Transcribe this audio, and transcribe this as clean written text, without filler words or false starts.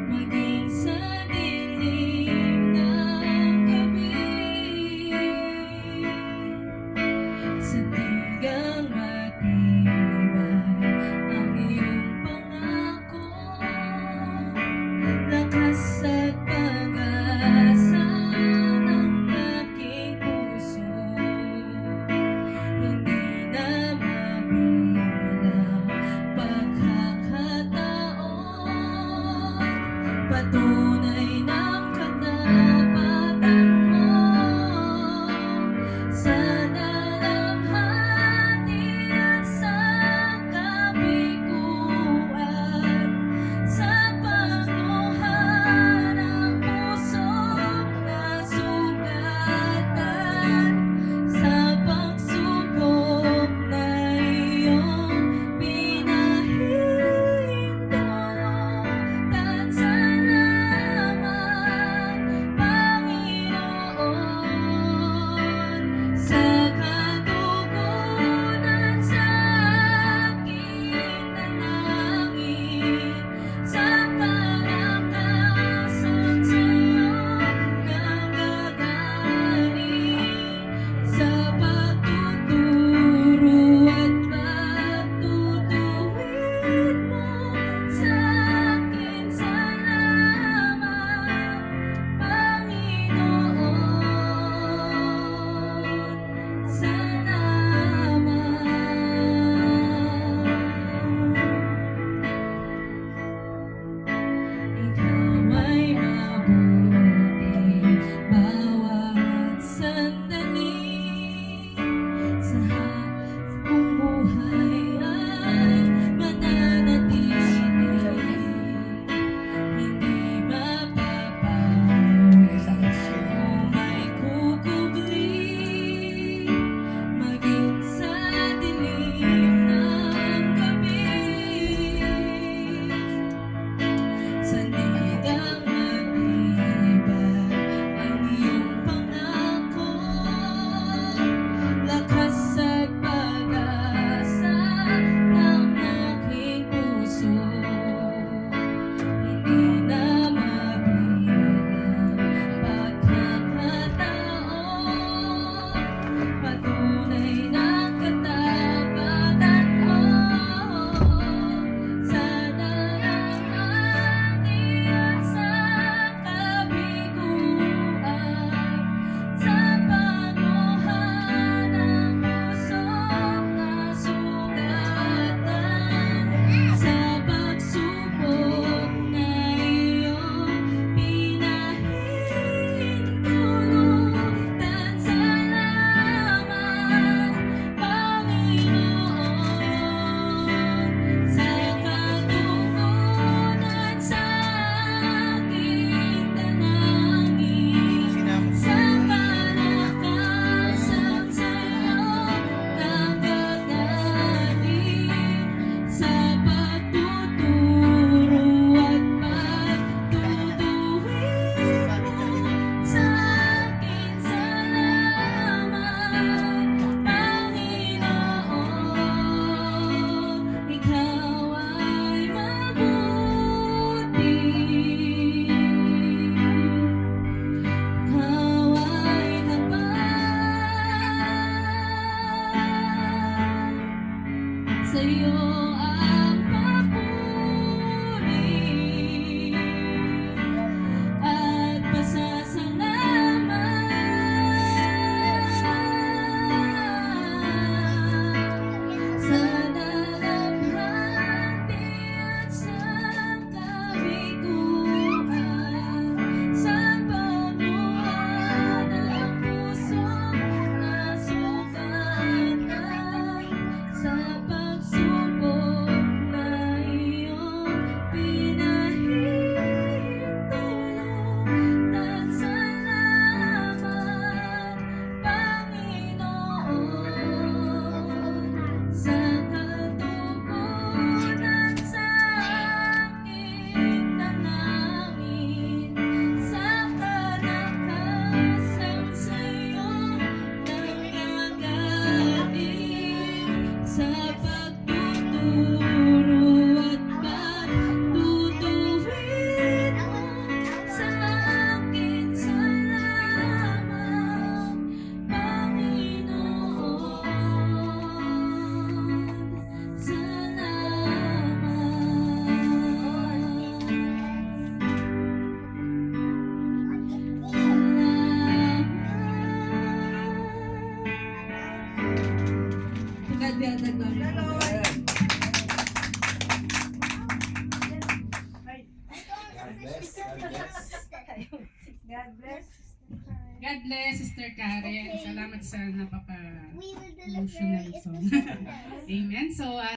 maging sa dilim ng gabi. Sa tigang matibay ang iyong pangako, lakas at pag-asa ng aking puso. Hindi na mabilang pagkakataon, patunay ng katapatan mo sa dalamhati at sa kabiguan, sa pagluha ng pusong nasugatan, sa pagsubok na iyong pinahintulutan. Salamat God bless. God bless. God bless. God bless, Sister Karen. Okay. Salamat sa We will do the napaka-emotional prayer. song. Amen. So,